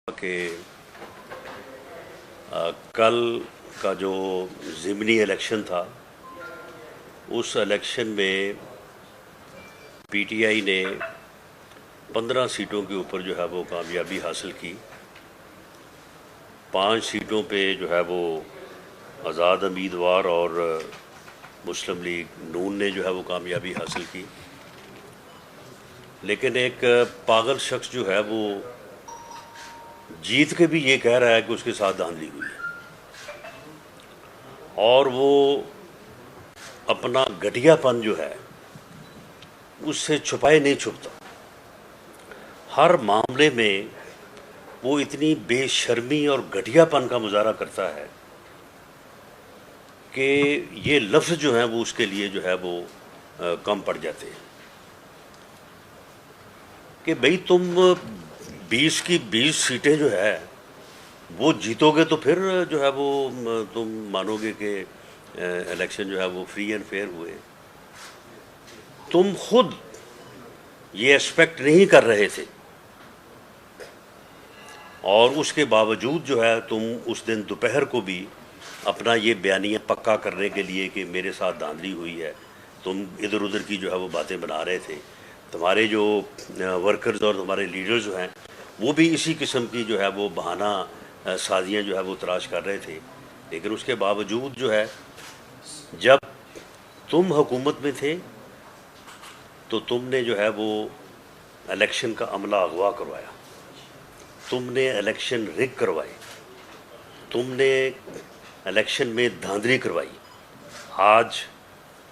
کہ کل کا جو ضمنی الیکشن تھا اس الیکشن میں پی ٹی آئی نے 15 سیٹوں کے اوپر جو ہے وہ کامیابی حاصل کی. 5 سیٹوں پہ جو ہے وہ آزاد امیدوار اور مسلم لیگ نون نے جو ہے وہ کامیابی حاصل کی. لیکن ایک پاگل شخص جو ہے وہ جیت کے بھی یہ کہہ رہا ہے کہ اس کے ساتھ دھاندلی ہوئی ہے، اور وہ اپنا گھٹیا پن جو ہے اس سے چھپائے نہیں چھپتا. ہر معاملے میں وہ اتنی بے شرمی اور گھٹیا پن کا مظاہرہ کرتا ہے کہ یہ لفظ جو ہیں وہ اس کے لیے جو ہے وہ کم پڑ جاتے ہیں کہ بھئی تم 20 کی 20 سیٹیں جو ہے وہ جیتو گے تو پھر جو ہے وہ تم مانو گے کہ الیکشن جو ہے وہ فری اینڈ فیئر ہوئے. تم خود یہ ایکسپیکٹ نہیں کر رہے تھے اور اس کے باوجود جو ہے تم اس دن دوپہر کو بھی اپنا یہ بیانیہ پکا کرنے کے لیے کہ میرے ساتھ دھاندلی ہوئی ہے، تم ادھر ادھر کی جو ہے وہ باتیں بنا رہے تھے. تمہارے جو ورکرز اور تمہارے لیڈرز جو ہیں وہ بھی اسی قسم کی جو ہے وہ بہانہ سازیاں جو ہے وہ تلاش کر رہے تھے. لیکن اس کے باوجود جو ہے جب تم حکومت میں تھے تو تم نے جو ہے وہ الیکشن کا عملہ اغوا کروایا، تم نے الیکشن رگ کروائے، تم نے الیکشن میں دھاندلی کروائی. آج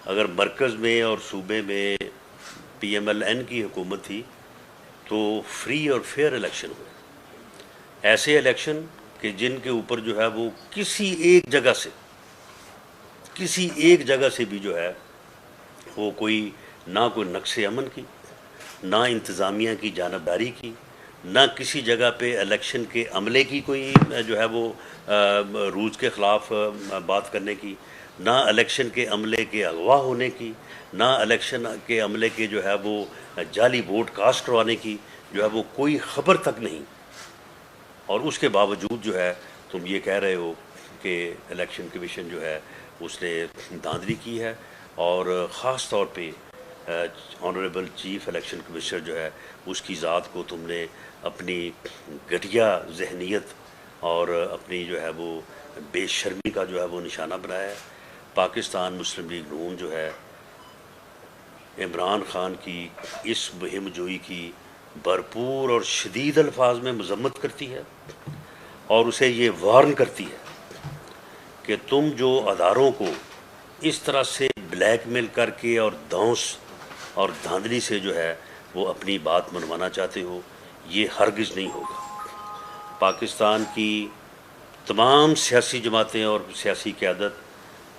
اگر مرکز میں اور صوبے میں پی ایم ایل این کی حکومت تھی تو فری اور فیئر الیکشن ہوئے. ایسے الیکشن کہ جن کے اوپر جو ہے وہ کسی ایک جگہ سے بھی جو ہے وہ نہ کوئی نقص امن کی، نہ انتظامیہ کی جانبداری کی، نہ کسی جگہ پہ الیکشن کے عملے کی کوئی جو ہے وہ رولز کے خلاف بات کرنے کی، نہ الیکشن کے عملے کے اغوا ہونے کی، نہ الیکشن کے عملے کے جو ہے وہ جعلی ووٹ کاسٹ کروانے کی جو ہے وہ کوئی خبر تک نہیں. اور اس کے باوجود جو ہے تم یہ کہہ رہے ہو کہ الیکشن کمیشن جو ہے اس نے دھاندلی کی ہے. اور خاص طور پہ آنریبل چیف الیکشن کمشنر جو ہے اس کی ذات کو تم نے اپنی گھٹیا ذہنیت اور اپنی جو ہے وہ بے شرمی کا جو ہے وہ نشانہ بنایا ہے. پاکستان مسلم لیگ نون جو ہے عمران خان کی اس مہم جوئی کی بھرپور اور شدید الفاظ میں مذمت کرتی ہے اور اسے یہ وارن کرتی ہے کہ تم جو اداروں کو اس طرح سے بلیک میل کر کے اور دھونس اور دھاندلی سے جو ہے وہ اپنی بات منوانا چاہتے ہو، یہ ہرگز نہیں ہوگا. پاکستان کی تمام سیاسی جماعتیں اور سیاسی قیادت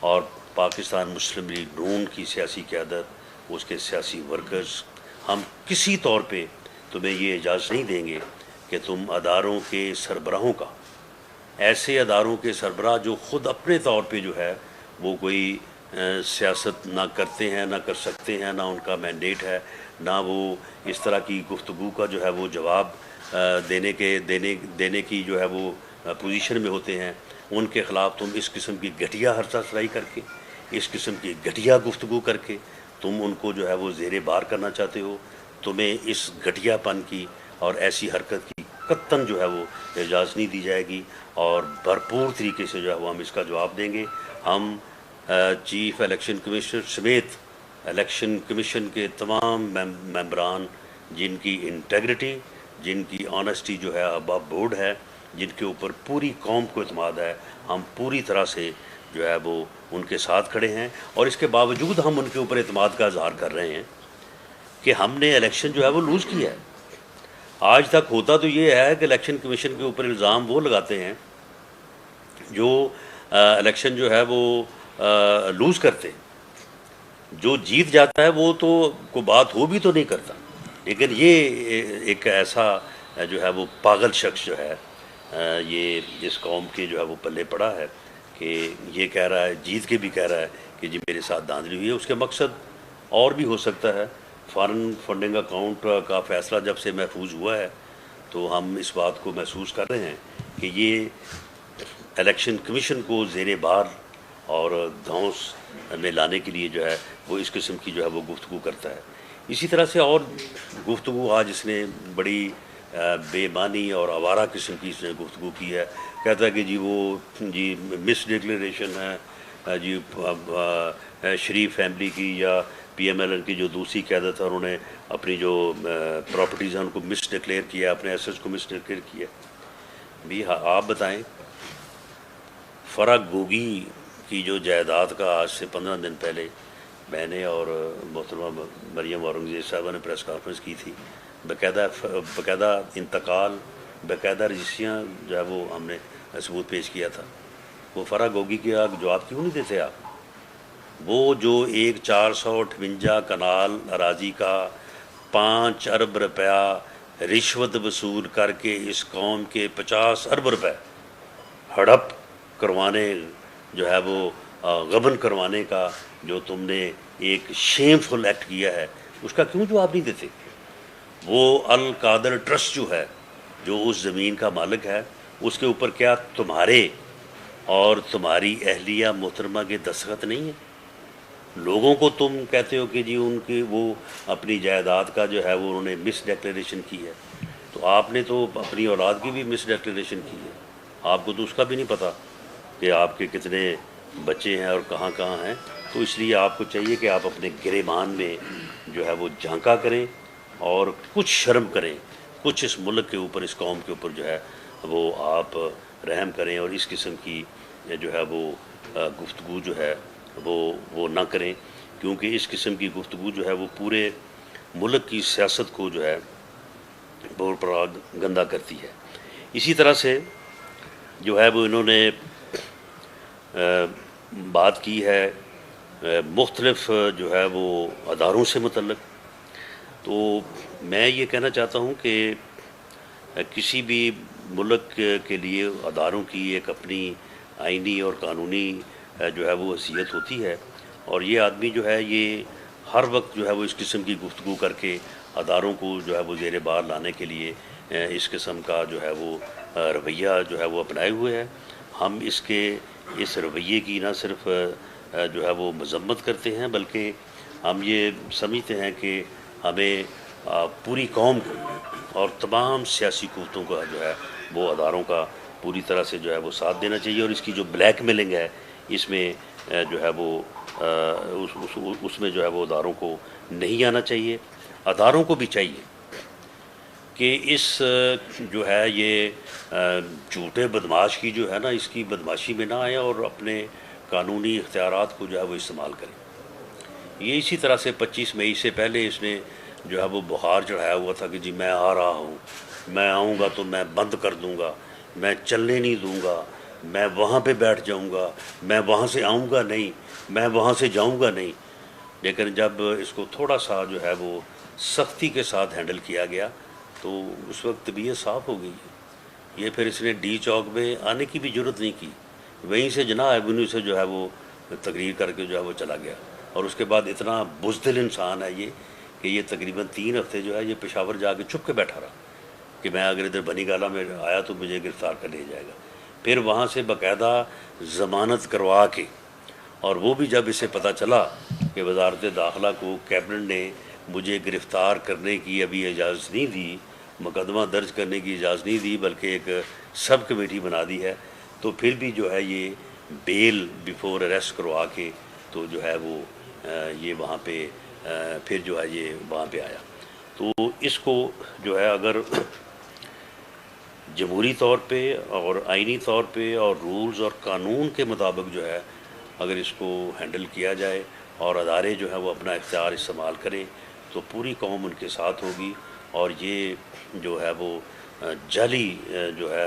اور پاکستان مسلم لیگ نون کی سیاسی قیادت، اس کے سیاسی ورکرز، ہم کسی طور پہ تمہیں یہ اجازت نہیں دیں گے کہ تم اداروں کے سربراہوں کا، ایسے اداروں کے سربراہ جو خود اپنے طور پہ جو ہے وہ کوئی سیاست نہ کرتے ہیں، نہ کر سکتے ہیں، نہ ان کا مینڈیٹ ہے، نہ وہ اس طرح کی گفتگو کا جو ہے وہ جواب دینے کی جو ہے وہ پوزیشن میں ہوتے ہیں، ان کے خلاف تم اس قسم کی گھٹیا ہرسہ سرائی کر کے، اس قسم کی گھٹیا گفتگو کر کے تم ان کو جو ہے وہ زیر بار کرنا چاہتے ہو. تمہیں اس گھٹیا پن کی اور ایسی حرکت کی قطعاً جو ہے وہ اجازت نہیں دی جائے گی، اور بھرپور طریقے سے جو ہے وہ ہم اس کا جواب دیں گے. ہم چیف الیکشن کمشنر سمیت الیکشن کمیشن کے تمام ممبران جن کی انٹیگریٹی، جن کی آنیسٹی جو ہے ابو بورڈ ہے، جن کے اوپر پوری قوم کو اعتماد ہے، ہم پوری طرح سے جو ہے وہ ان کے ساتھ کھڑے ہیں. اور اس کے باوجود ہم ان کے اوپر اعتماد کا اظہار کر رہے ہیں کہ ہم نے الیکشن جو ہے وہ لوز کیا ہے. آج تک ہوتا تو یہ ہے کہ الیکشن کمیشن کے اوپر الزام وہ لگاتے ہیں جو الیکشن جو ہے وہ لوز کرتے، جو جیت جاتا ہے وہ تو کوئی بات ہو بھی تو نہیں کرتا. لیکن یہ ایک ایسا جو ہے وہ پاگل شخص جو ہے یہ اس قوم کے جو ہے وہ پلے پڑا ہے کہ یہ کہہ رہا ہے، جیت کے بھی کہہ رہا ہے کہ جی میرے ساتھ دھاندلی ہوئی ہے. اس کے مقصد اور بھی ہو سکتا ہے. فارن فنڈنگ اکاؤنٹ کا فیصلہ جب سے محفوظ ہوا ہے تو ہم اس بات کو محسوس کر رہے ہیں کہ یہ الیکشن کمیشن کو زیر بار اور دھونس میں لانے کے لیے جو ہے وہ اس قسم کی جو ہے وہ گفتگو کرتا ہے۔ اسی طرح سے اور گفتگو آج اس نے بڑی بے معنی اور آوارہ قسم کی اس نے گفتگو کی ہے۔ کہتا ہے کہ جی وہ جی مس ڈکلیریشن ہے جی شریف فیملی کی یا پی ایم ایل این کی جو دوسری قیادت ہے، انہوں نے اپنی جو پراپرٹیز ہیں ان کو مس ڈکلیئر کیا، اپنے ایسٹس کو مس ڈکلیئر کیا۔ بھی آپ بتائیں، فرا گوگی کی جو جائیداد کا آج سے 15 دن پہلے میں نے اور محترمہ مریم اورنگزیب صاحبہ نے پریس کانفرنس کی تھی، باقاعدہ انتقال، باقاعدہ رجسٹریاں جو ہے وہ ہم نے ثبوت پیش کیا تھا۔ وہ فرا گوگی کے جواب کیوں نہیں دیتے آپ؟ وہ جو ایک 458 کنال اراضی کا 5 ارب روپیہ رشوت وصول کر کے اس قوم کے 50 ارب روپے ہڑپ کروانے جو ہے وہ غبن کروانے کا جو تم نے ایک شیم فل ایکٹ کیا ہے، اس کا کیوں جواب نہیں دیتے؟ وہ القادر ٹرسٹ جو ہے، جو اس زمین کا مالک ہے، اس کے اوپر کیا تمہارے اور تمہاری اہلیہ محترمہ کے دستخط نہیں ہیں؟ لوگوں کو تم کہتے ہو کہ جی ان کی وہ اپنی جائیداد کا جو ہے وہ انہوں نے مس ڈکلیریشن کی ہے، تو آپ نے تو اپنی اولاد کی بھی مس ڈکلیریشن کی ہے۔ آپ کو تو اس کا بھی نہیں پتہ کہ آپ کے کتنے بچے ہیں اور کہاں کہاں ہیں۔ تو اس لیے آپ کو چاہیے کہ آپ اپنے گریبان میں جو ہے وہ جھانکا کریں اور کچھ شرم کریں، کچھ اس ملک کے اوپر، اس قوم کے اوپر جو ہے وہ آپ رحم کریں، اور اس قسم کی جو ہے وہ گفتگو جو ہے وہ نہ کریں، کیونکہ اس قسم کی گفتگو جو ہے وہ پورے ملک کی سیاست کو جو ہے بہت بڑا گندہ کرتی ہے۔ اسی طرح سے جو ہے وہ انہوں نے بات کی ہے مختلف جو ہے وہ اداروں سے متعلق۔ تو میں یہ کہنا چاہتا ہوں کہ کسی بھی ملک کے لیے اداروں کی ایک اپنی آئینی اور قانونی جو ہے وہ حیثیت ہوتی ہے، اور یہ آدمی جو ہے یہ ہر وقت جو ہے وہ اس قسم کی گفتگو کر کے اداروں کو جو ہے وہ زیر بار لانے کے لیے اس قسم کا جو ہے وہ رویہ جو ہے وہ اپنائے ہوئے ہے۔ ہم اس رویے کی نہ صرف جو ہے وہ مذمت کرتے ہیں، بلکہ ہم یہ سمجھتے ہیں کہ ہمیں پوری قوم کو اور تمام سیاسی قوتوں کا جو ہے وہ اداروں کا پوری طرح سے جو ہے وہ ساتھ دینا چاہیے، اور اس کی جو بلیک میلنگ ہے اس میں جو ہے وہ اس میں جو ہے وہ اداروں کو نہیں آنا چاہیے۔ اداروں کو بھی چاہیے کہ اس جو ہے یہ جھوٹے بدماش کی جو ہے نا، اس کی بدماشی میں نہ آئے اور اپنے قانونی اختیارات کو جو ہے وہ استعمال کریں۔ یہ اسی طرح سے 25 مئی سے پہلے اس نے جو ہے وہ بخار چڑھایا ہوا تھا کہ جی میں آ رہا ہوں، میں آؤں گا تو میں بند کر دوں گا، میں چلنے نہیں دوں گا، میں وہاں پہ بیٹھ جاؤں گا، میں وہاں سے آؤں گا نہیں، میں وہاں سے جاؤں گا نہیں۔ لیکن جب اس کو تھوڑا سا جو ہے وہ سختی کے ساتھ ہینڈل کیا گیا تو اس وقت طبیعت صاف ہو گئی۔ یہ پھر اس نے ڈی چوک میں آنے کی بھی ضرورت نہیں کی، وہیں سے جناح ایونیو سے جو ہے وہ تقریر کر کے جو ہے وہ چلا گیا، اور اس کے بعد اتنا بزدل انسان ہے یہ کہ یہ تقریباً 3 ہفتے جو ہے یہ پشاور جا کے چھپ کے بیٹھا رہا کہ میں اگر ادھر بنی گالہ میں آیا تو مجھے گرفتار کر لیا جائے گا۔ پھر وہاں سے باقاعدہ ضمانت کروا کے، اور وہ بھی جب اسے پتہ چلا کہ وزارت داخلہ کو کیبنٹ نے مجھے گرفتار کرنے کی ابھی اجازت نہیں دی، مقدمہ درج کرنے کی اجازت نہیں دی، بلکہ ایک سب کمیٹی بنا دی ہے، تو پھر بھی جو ہے یہ بیل بیفور اریسٹ کروا کے تو جو ہے وہ یہ وہاں پہ پھر جو ہے یہ وہاں پہ آیا۔ تو اس کو جو ہے اگر جمہوری طور پہ اور آئینی طور پہ اور رولز اور قانون کے مطابق جو ہے اگر اس کو ہینڈل کیا جائے اور ادارے جو ہے وہ اپنا اختیار استعمال کریں تو پوری قوم ان کے ساتھ ہوگی، اور یہ جو ہے وہ جعلی جو ہے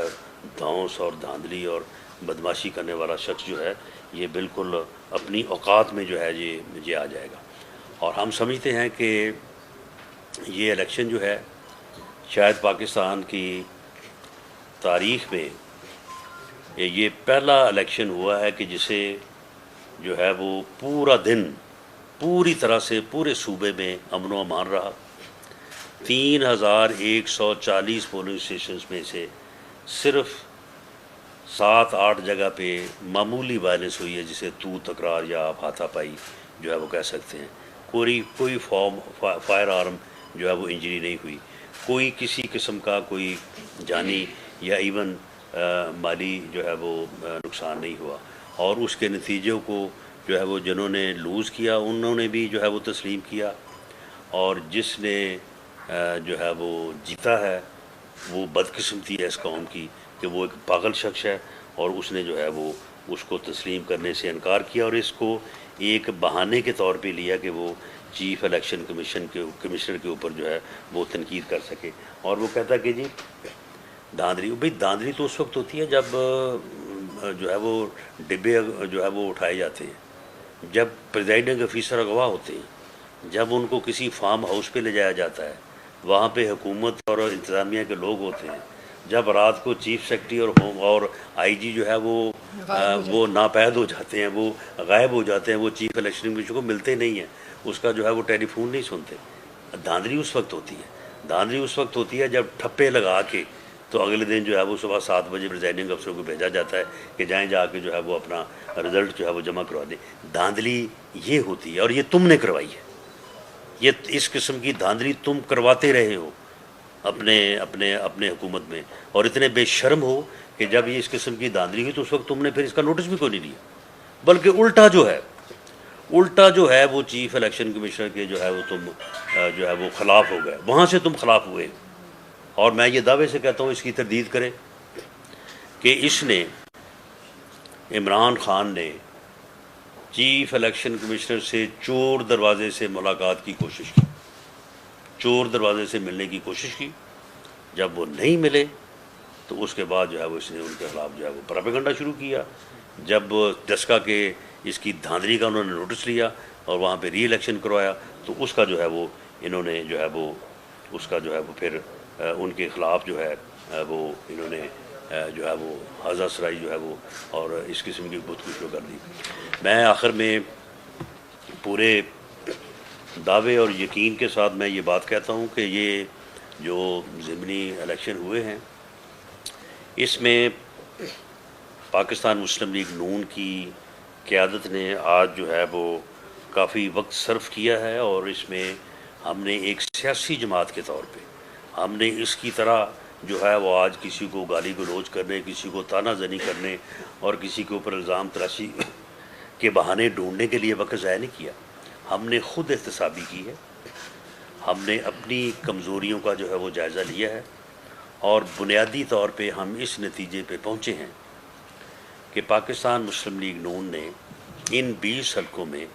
دھونس اور دھاندلی اور بدماشی کرنے والا شخص جو ہے یہ بالکل اپنی اوقات میں جو ہے یہ آ جائے گا۔ اور ہم سمجھتے ہیں کہ یہ الیکشن جو ہے شاید پاکستان کی تاریخ میں یہ پہلا الیکشن ہوا ہے کہ جسے جو ہے وہ پورا دن پوری طرح سے پورے صوبے میں امن و امان رہا، 3140 پولنگ اسٹیشنز میں سے صرف 7-8 جگہ پہ معمولی وائلنس ہوئی ہے، جسے تو تکرار یا آپ ہاتھا پائی جو ہے وہ کہہ سکتے ہیں۔ کوئی فائر آرم جو ہے وہ انجری نہیں ہوئی، کوئی کسی قسم کا کوئی جانی یا ایون مالی جو ہے وہ نقصان نہیں ہوا، اور اس کے نتیجوں کو جو ہے وہ جنہوں نے لوز کیا انہوں نے بھی جو ہے وہ تسلیم کیا، اور جس نے جو ہے وہ جیتا ہے وہ بدقسمتی ہے اس قوم کی کہ وہ ایک پاگل شخص ہے، اور اس نے جو ہے وہ اس کو تسلیم کرنے سے انکار کیا، اور اس کو ایک بہانے کے طور پہ لیا کہ وہ چیف الیکشن کمشنر کے اوپر جو ہے وہ تنقید کر سکے۔ اور وہ کہتا کہ جی دھاندلی، بھئی دھاندلی تو اس وقت ہوتی ہے جب جو ہے وہ ڈبے جو ہے وہ اٹھائے جاتے ہیں، جب پریزائڈنگ آفیسر اغوا ہوتے ہیں، جب ان کو کسی فارم ہاؤس پہ لے جایا جاتا ہے، وہاں پہ حکومت اور انتظامیہ کے لوگ ہوتے ہیں، جب رات کو چیف سیکرٹری اور آئی جی جو ہے وہ ناپید ہو جاتے ہیں، وہ غائب ہو جاتے ہیں، وہ چیف الیکشن کمیشن کو ملتے نہیں ہیں، اس کا جو ہے وہ ٹیلی فون نہیں سنتے۔ دھاندلی اس وقت ہوتی ہے، دھاندلی اس وقت ہوتی ہے جب ٹھپے لگا کے تو اگلے دن جو ہے وہ صبح 7 بجے پریزائڈنگ افسر کو بھیجا جاتا ہے کہ جائیں جا کے جو ہے وہ اپنا رزلٹ جو ہے وہ جمع کروا دیں۔ دھاندلی یہ ہوتی ہے، اور یہ تم نے کروائی ہے، یہ اس قسم کی دھاندلی تم کرواتے رہے ہو اپنے حکومت میں، اور اتنے بے شرم ہو کہ جب یہ اس قسم کی دھاندلی ہوئی تو اس وقت تم نے پھر اس کا نوٹس بھی کوئی نہیں لیا، بلکہ الٹا جو ہے وہ چیف الیکشن کمشنر کے جو ہے وہ تم جو ہے وہ خلاف ہو گئے، وہاں سے تم خلاف ہوئے۔ اور میں یہ دعوے سے کہتا ہوں، اس کی تردید کریں کہ اس نے عمران خان نے چیف الیکشن کمشنر سے چور دروازے سے ملاقات کی کوشش کی، چور دروازے سے ملنے کی کوشش کی، جب وہ نہیں ملے تو اس کے بعد جو ہے وہ اس نے ان کے خلاف جو ہے وہ پراپیگنڈا شروع کیا۔ جب ڈسکا کے اس کی دھاندلی کا انہوں نے نوٹس لیا اور وہاں پہ ری الیکشن کروایا تو اس کا جو ہے وہ انہوں نے جو ہے وہ اس کا جو ہے وہ پھر ان کے خلاف جو ہے وہ انہوں نے جو ہے وہ ہزا سرائی جو ہے وہ اور اس قسم کی خودکشی شروع کر دی۔ میں آخر میں پورے دعوے اور یقین کے ساتھ میں یہ بات کہتا ہوں کہ یہ جو ضمنی الیکشن ہوئے ہیں اس میں پاکستان مسلم لیگ نون کی قیادت نے آج جو ہے وہ کافی وقت صرف کیا ہے، اور اس میں ہم نے ایک سیاسی جماعت کے طور پہ ہم نے اس کی طرح جو ہے وہ آج کسی کو گالی گلوچ کرنے، کسی کو طعنہ زنی کرنے اور کسی کے اوپر الزام تراشی کے بہانے ڈھونڈنے کے لیے وقت ضائع نہیں کیا۔ ہم نے خود احتسابی کی ہے، ہم نے اپنی کمزوریوں کا جو ہے وہ جائزہ لیا ہے، اور بنیادی طور پہ ہم اس نتیجے پہ پہنچے ہیں کہ پاکستان مسلم لیگ نون نے ان 20 حلقوں میں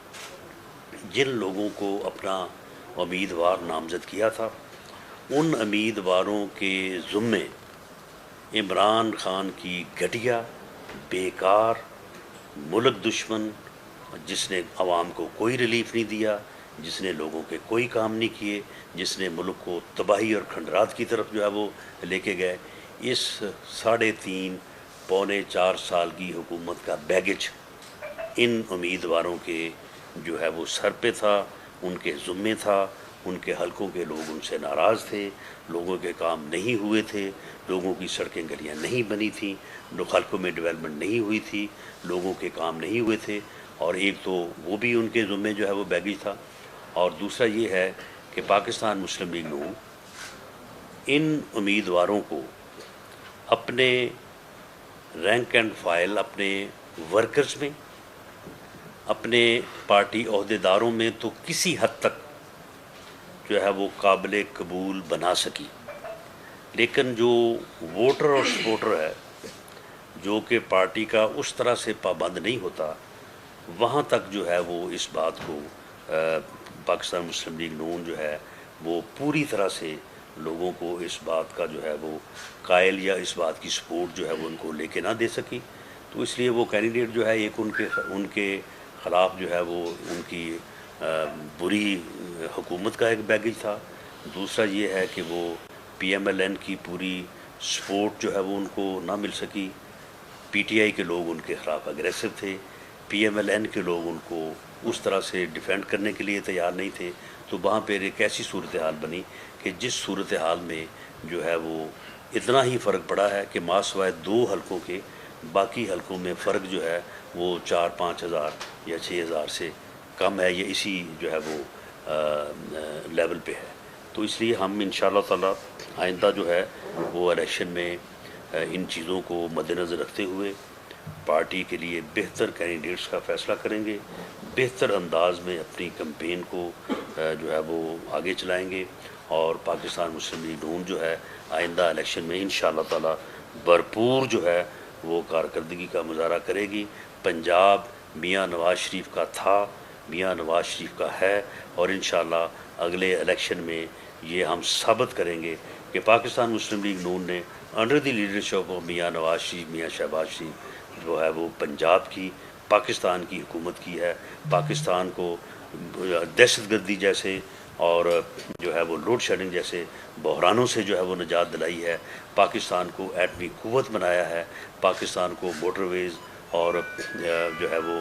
جن لوگوں کو اپنا امیدوار نامزد کیا تھا ان امیدواروں کے ذمے عمران خان کی گھٹیا، بیکار، ملک دشمن، جس نے عوام کو کوئی ریلیف نہیں دیا، جس نے لوگوں کے کوئی کام نہیں کیے، جس نے ملک کو تباہی اور کھنڈرات کی طرف جو ہے وہ لے کے گئے، اس 3.5 پونے 4 سال کی حکومت کا بیگج ان امیدواروں کے جو ہے وہ سر پہ تھا، ان کے ذمے تھا، ان کے حلقوں کے لوگ ان سے ناراض تھے، لوگوں کے کام نہیں ہوئے تھے، لوگوں کی سڑکیں گلیاں نہیں بنی تھیں، حلقوں میں ڈیولپمنٹ نہیں ہوئی تھی، لوگوں کے کام نہیں ہوئے تھے، اور ایک تو وہ بھی ان کے ذمے جو ہے وہ بیگج تھا، اور دوسرا یہ ہے کہ پاکستان مسلم لیگ نون ان امیدواروں کو اپنے رینک اینڈ فائل، اپنے ورکرز میں، اپنے پارٹی عہدیداروں میں تو کسی حد تک جو ہے وہ قابل قبول بنا سکی، لیکن جو ووٹر اور سپورٹر ہے جو کہ پارٹی کا اس طرح سے پابند نہیں ہوتا، وہاں تک جو ہے وہ اس بات کو پاکستان مسلم لیگ نون جو ہے وہ پوری طرح سے لوگوں کو اس بات کا جو ہے وہ قائل یا اس بات کی سپورٹ جو ہے وہ ان کو لے کے نہ دے سکی، تو اس لیے وہ کینڈیڈیٹ جو ہے ایک ان کے خلاف جو ہے وہ ان کی بری حکومت کا ایک بیگج تھا، دوسرا یہ ہے کہ وہ پی ایم ایل این کی پوری سپورٹ جو ہے وہ ان کو نہ مل سکی، پی ٹی آئی کے لوگ ان کے خلاف اگریسو تھے، PMLN کے لوگ ان کو اس طرح سے ڈیفینڈ کرنے کے لیے تیار نہیں تھے، تو وہاں پہ ایک ایسی صورتحال بنی کہ جس صورتحال میں جو ہے وہ اتنا ہی فرق پڑا ہے کہ ماسوائے 2 حلقوں کے باقی حلقوں میں فرق جو ہے وہ 4-5 ہزار یا 6 ہزار سے کم ہے، یہ اسی جو ہے وہ لیول پہ ہے۔ تو اس لیے ہم انشاءاللہ تعالی آئندہ جو ہے وہ الیکشن میں ان چیزوں کو مد نظر رکھتے ہوئے پارٹی کے لیے بہتر کینڈیڈیٹس کا فیصلہ کریں گے، بہتر انداز میں اپنی کمپین کو جو ہے وہ آگے چلائیں گے، اور پاکستان مسلم لیگ نون جو ہے آئندہ الیکشن میں انشاءاللہ تعالی بھرپور جو ہے وہ کارکردگی کا مظاہرہ کرے گی۔ پنجاب میاں نواز شریف کا تھا، میاں نواز شریف کا ہے، اور انشاءاللہ اگلے الیکشن میں یہ ہم ثابت کریں گے کہ پاکستان مسلم لیگ نون نے under the leadership of Mian Nawaz Sharif, میاں شہباز شریف جو ہے وہ پنجاب کی، پاکستان کی حکومت کی ہے، پاکستان کو دہشت گردی جیسے اور جو ہے وہ لوڈ شیڈنگ جیسے بحرانوں سے جو ہے وہ نجات دلائی ہے، پاکستان کو ایٹمی قوت بنایا ہے، پاکستان کو موٹر ویز اور جو ہے وہ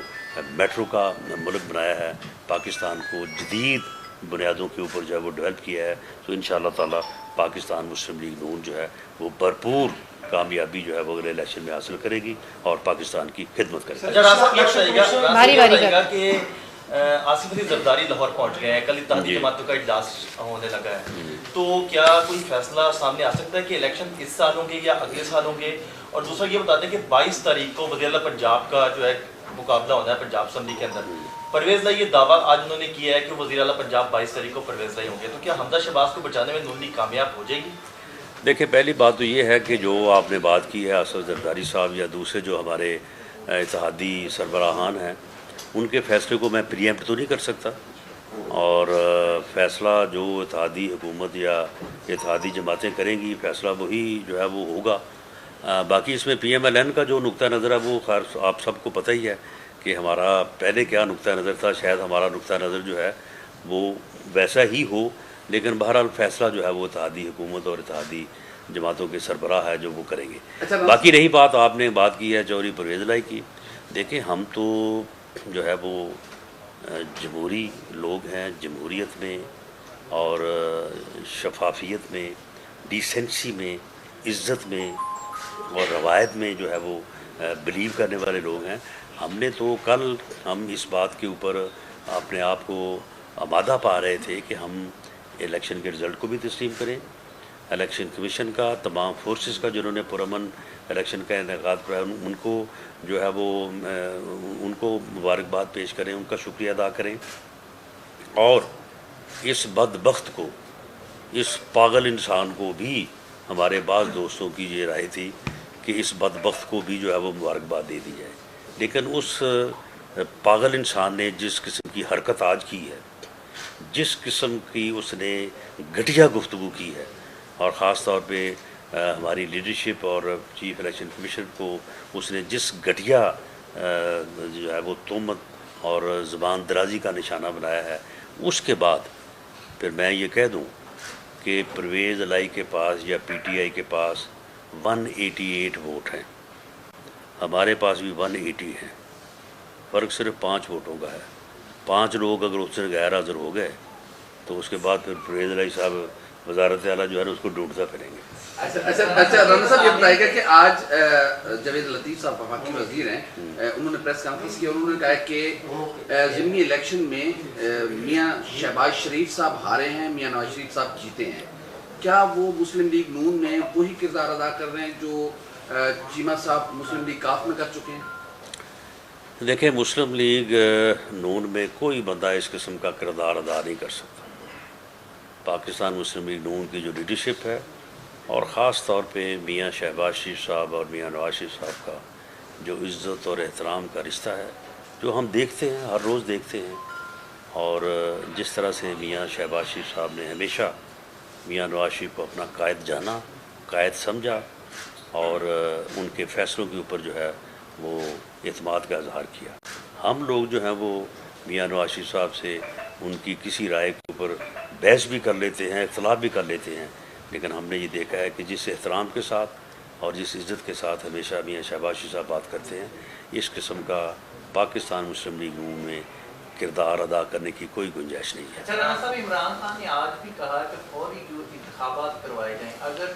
میٹرو کا ملک بنایا ہے، پاکستان کو جدید بنیادوں کے اوپر جو ہے وہ ڈیولپ کیا ہے۔ تو انشاءاللہ تعالی پاکستان مسلم لیگ نون جو ہے وہ بھرپور کامیابی جو ہے وہ اگلے الیکشن میں حاصل کرے گی اور پاکستان کی خدمت کرے گی۔ کہ آصف علی زرداری لاہور پہنچ گئے ہیں، کل اتحادی جماعتوں کا اجلاس ہونے لگا ہے، تو کیا کوئی فیصلہ سامنے آ سکتا ہے کہ الیکشن اس سال ہوں گے یا اگلے سال ہوں گے؟ اور دوسرا یہ بتا دیں کہ 22 تاریخ کو وزیر اعلیٰ پنجاب کا جو ہے مقابلہ ہونا ہے پنجاب اسمبلی کے اندر، پرویز لائی یہ دعویٰ آج انہوں نے کیا ہے کہ وزیر اعلیٰ پنجاب 22 تاریخ کو پرویز لائی ہوں گے، تو کیا حمزہ شہباز کو بچانے میں نون لیگ کامیاب ہو جائے گی؟ دیکھیں، پہلی بات تو یہ ہے کہ جو آپ نے بات کی ہے آصف زرداری صاحب یا دوسرے جو ہمارے اتحادی سربراہان ہیں، ان کے فیصلے کو میں پری ایمپٹ تو نہیں کر سکتا، اور فیصلہ جو اتحادی حکومت یا اتحادی جماعتیں کریں گی فیصلہ وہی جو ہے وہ ہوگا۔ باقی اس میں PMLN کا جو نقطہ نظر ہے وہ خیر آپ سب کو پتہ ہی ہے کہ ہمارا پہلے کیا نقطہ نظر تھا، شاید ہمارا نقطہ نظر جو ہے وہ ویسا ہی ہو، لیکن بہرحال فیصلہ جو ہے وہ اتحادی حکومت اور اتحادی جماعتوں کے سربراہ ہے جو وہ کریں گے۔ باقی رہی بات آپ نے بات کی ہے چوری پرویز لائی کی، دیکھیں ہم تو جو ہے وہ جمہوری لوگ ہیں، جمہوریت میں اور شفافیت میں، ڈیسنسی میں، عزت میں اور روایت میں جو ہے وہ بلیو کرنے والے لوگ ہیں۔ ہم نے تو کل ہم اس بات کے اوپر اپنے آپ کو آمادہ پا رہے تھے کہ ہم الیکشن کے رزلٹ کو بھی تسلیم کریں، الیکشن کمیشن کا تمام فورسز کا جنہوں نے پرامن الیکشن کا انعقاد کرایا ان کو جو ہے وہ ان کو مبارکباد پیش کریں، ان کا شکریہ ادا کریں، اور اس بدبخت کو، اس پاگل انسان کو بھی، ہمارے بعض دوستوں کی یہ رائے تھی کہ اس بدبخت کو بھی جو ہے وہ مبارکباد دے دی جائے، لیکن اس پاگل انسان نے جس قسم کی حرکت آج کی ہے، جس قسم کی اس نے گھٹیا گفتگو کی ہے، اور خاص طور پہ ہماری لیڈرشپ اور چیف الیکشن کمیشن کو اس نے جس گھٹیا جو ہے وہ تہمت اور زبان درازی کا نشانہ بنایا ہے، اس کے بعد پھر میں یہ کہہ دوں کہ پرویز الائی کے پاس یا PTI کے پاس 188 ووٹ ہیں، ہمارے پاس بھی 180 ہیں، فرق صرف 5 ووٹوں کا ہے۔ 5 لوگ اگر اس سے غیر حاضر ہو گئے تو اس کے بعد پھر پرویز الائی صاحب وزارت اعلیٰ جو ہے نا اس کو ڈھونڈتا پھریں گے۔ اچھا رانا صاحب یہ بتائے گا کہ آج جاوید لطیف صاحب وفاقی وزیر ہیں، انہوں نے پریس کانفرنس کی اور انہوں نے کہا کہ ضمنی الیکشن میں میاں شہباز شریف صاحب ہارے ہیں، میاں نواز شریف صاحب جیتے ہیں، کیا وہ مسلم لیگ نون میں وہی کردار ادا کر رہے ہیں جو چیمہ صاحب مسلم لیگ کاف میں کر چکے ہیں؟ دیکھیں، مسلم لیگ نون میں کوئی بندہ اس قسم کا کردار ادا نہیں کر سکتا۔ پاکستان مسلم لیگ نون کی جو لیڈرشپ ہے، اور خاص طور پہ میاں شہباز شریف صاحب اور میاں نواز شریف صاحب کا جو عزت اور احترام کا رشتہ ہے، جو ہم دیکھتے ہیں، ہر روز دیکھتے ہیں، اور جس طرح سے میاں شہباز شریف صاحب نے ہمیشہ میاں نواز شریف کو اپنا قائد جانا، قائد سمجھا، اور ان کے فیصلوں کے اوپر جو ہے وہ اعتماد کا اظہار کیا۔ ہم لوگ جو ہیں وہ میاں نواز شریف صاحب سے ان کی کسی رائے کے اوپر بحث بھی کر لیتے ہیں، اختلاف بھی کر لیتے ہیں، لیکن ہم نے یہ دیکھا ہے کہ جس احترام کے ساتھ اور جس عزت کے ساتھ ہمیشہ میاں شہباز شریف صاحب بات کرتے ہیں، اس قسم کا پاکستان مسلم لیگ نون میں کردار ادا کرنے کی کوئی گنجائش نہیں ہے۔ اچھا رانا صاحب، عمران خان نے آج بھی کہا کہ فوری جو انتخابات کروائے جائیں، اگر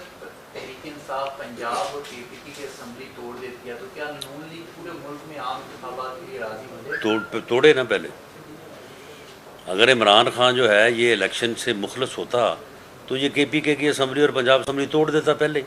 تحریک انصاف پنجاب اور پی پی پی کی اسمبلی توڑ دیتی ہے تو کیا نون لیگ پورے ملک میں عام انتخابات کے لیے راضی ہو جائے؟ توڑے نا پہلے۔ اگر عمران خان جو ہے یہ الیکشن سے مخلص ہوتا تو یہ کے پی کے کی اسمبلی اور پنجاب اسمبلی توڑ دیتا پہلے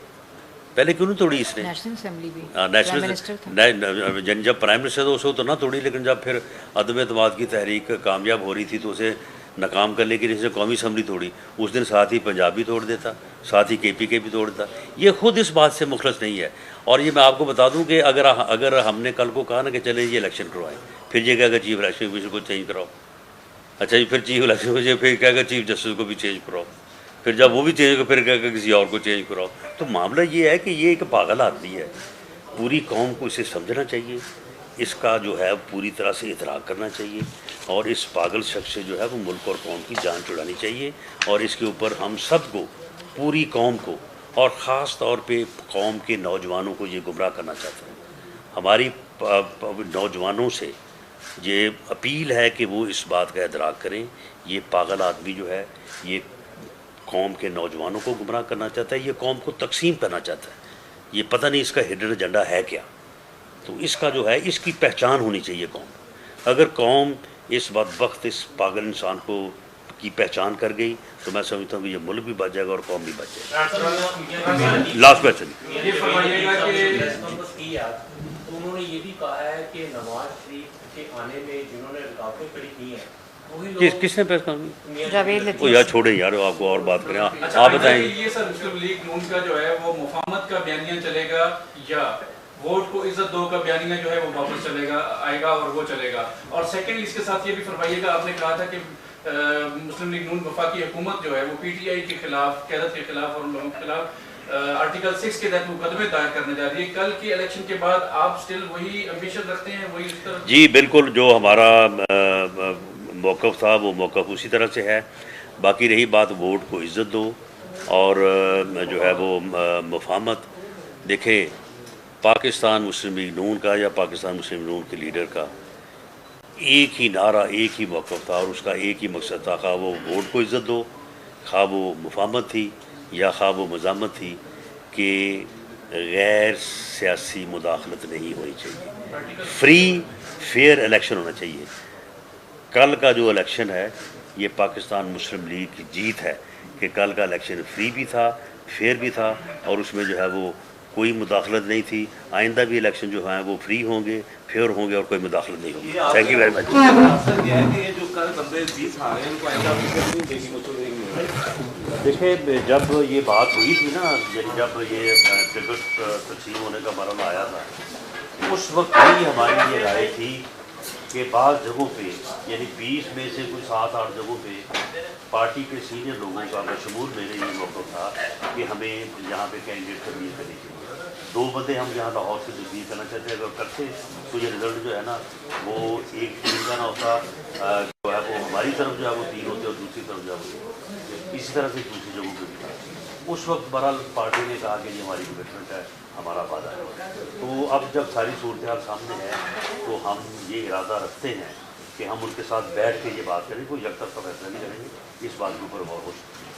کیوں نہیں توڑی اس نے؟ نیشنل اسمبلی بھی نیشنل جب پرائم منسٹر تھا اسے تو نہ توڑی، لیکن جب پھر عدم اعتماد کی تحریک کامیاب ہو رہی تھی تو اسے ناکام کرنے کے لیے اس نے قومی اسمبلی توڑی، اس دن ساتھ ہی پنجاب بھی توڑ دیتا، ساتھ ہی کے پی کے بھی توڑ دیتا۔ یہ خود اس بات سے مخلص نہیں ہے۔ اور یہ میں آپ کو بتا دوں کہ اگر ہم نے کل کو کہا نا کہ چلیں یہ الیکشن کروائیں، پھر یہ کہا کہ چیف الیکشن کمیشن کو چینج کراؤ، اچھا جی پھر چیف الیکشن کمیشن پھر کہا کہ چیف جسٹس کو بھی چینج کراؤ، پھر جب وہ بھی چینج ہو پھر کہا کہ کسی اور کو چینج کراؤ، تو معاملہ یہ ہے کہ یہ ایک پاگل آدمی ہے۔ پوری قوم کو اسے سمجھنا چاہیے، اس کا جو ہے پوری طرح سے ادراک کرنا چاہیے، اور اس پاگل شخص سے جو ہے وہ ملک اور قوم کی جان چھڑانی چاہیے، اور اس کے اوپر ہم سب کو، پوری قوم کو، اور خاص طور پہ قوم کے نوجوانوں کو یہ گمراہ کرنا چاہتا ہوں۔ ہماری نوجوانوں سے یہ اپیل ہے کہ وہ اس بات کا ادراک کریں، یہ پاگل آدمی جو ہے یہ قوم کے نوجوانوں کو گمراہ کرنا چاہتا ہے، یہ قوم کو تقسیم کرنا چاہتا ہے، یہ پتہ نہیں اس کا ہڈن ایجنڈا ہے کیا۔ تو اس کا جو ہے اس کی پہچان ہونی چاہیے قوم۔ اگر قوم اس بدبخت اس پاگل انسان کو کی پہچان کر گئی تو میں سمجھتا ہوں کہ یہ ملک بھی بچ جائے گا اور قوم بھی بچ جائے گا۔ Last question. یہ فرمائیے گا کہ تو انہوں نے یہ بھی کہا ہے کہ نواز شریف کے آنے میں جنہوں نے رکاوٹیں کھڑی کی ہیں کس نے پیش کرنی؟ جاوید لطیف۔ وہ یار چھوڑیں یار، آپ کو اور بات کریں، اچھا آپ بتائیں۔ یہ سر مسلم لیگ نون کا جو ہے وہ مفاہمت کا بیانیہ چلے گا یا ووٹ کو عزت دو کا بیانیہ جو ہے وہ واپس آئے گا اور وہ چلے گا؟ اور سیکنڈ اس کے ساتھ یہ بھی فرمائیے گا، آپ نے کہا تھا کہ مسلم لیگ نون وفاقی حکومت جو ہے وہ پی ٹی آئی کے خلاف، قیادت کے خلاف اور ان لوگوں کے خلاف آرٹیکل 6 کے تحت مقدمے دائر کرنے جا رہی ہے۔ کل کے الیکشن کے بعد آپ سٹل وہی امبیشن رکھتے ہیں، وہی اس طرح؟ جی بالکل، جو ہمارا موقف تھا وہ موقف اسی طرح سے ہے۔ باقی رہی بات ووٹ کو عزت دو اور جو ہے وہ مفاہمت، دیکھیں پاکستان مسلم لیگ نون کا یا پاکستان مسلم لیگ نون کے لیڈر کا ایک ہی نعرہ، ایک ہی موقف تھا، اور اس کا ایک ہی مقصد تھا، خواہ وہ ووٹ کو عزت دو، خواہ وہ مفاہمت تھی یا خواہ وہ مزاحمت تھی، کہ غیر سیاسی مداخلت نہیں ہونی چاہیے، فری فیئر الیکشن ہونا چاہیے۔ کل کا جو الیکشن ہے یہ پاکستان مسلم لیگ کی جیت ہے کہ کل کا الیکشن فری بھی تھا، فیئر بھی تھا، اور اس میں جو ہے وہ کوئی مداخلت نہیں تھی۔ آئندہ بھی الیکشن جو ہیں وہ فری ہوں گے، فیئر ہوں گے، اور کوئی مداخلت نہیں ہوگی۔ Thank you very much. دیکھیں جب یہ بات ہوئی تھی نا، یعنی جب یہ ٹکٹ تقسیم ہونے کا مرحلہ آیا تھا، اس وقت بھی ہماری یہ رائے تھی کہ بعض جگہوں پہ، یعنی 20 میں سے کوئی 7-8 جگہوں پہ پارٹی کے سینئر لوگوں کا بشمول میرے یہ موقف تھا کہ ہمیں یہاں پہ کینڈیڈیٹ تبدیل کرنی چاہیے۔ 2 بندے ہم یہاں لاہور سے تبدیل کرنا چاہتے ہیں، اگر کرتے تو یہ رزلٹ جو ہے نا وہ ایک 3 کا نہ ہوتا، جو ہے وہ ہماری طرف جو ہے وہ 3 ہوتے اور دوسری طرف جو ہے وہ اسی طرح سے دوسری جگہوں پہ بھی تھا۔ اس وقت بہرحال پارٹی نے کہا کہ یہ ہماری کمٹمنٹ ہے، ہمارا وعدہ ہے۔ تو اب جب ساری صورتحال سامنے ہے تو ہم یہ ارادہ رکھتے ہیں کہ ہم ان کے ساتھ بیٹھ کے یہ بات کریں، کوئی یک طرفہ فیصلہ نہیں کریں گے، اس بات کے اوپر غور ہو سکتا ہے۔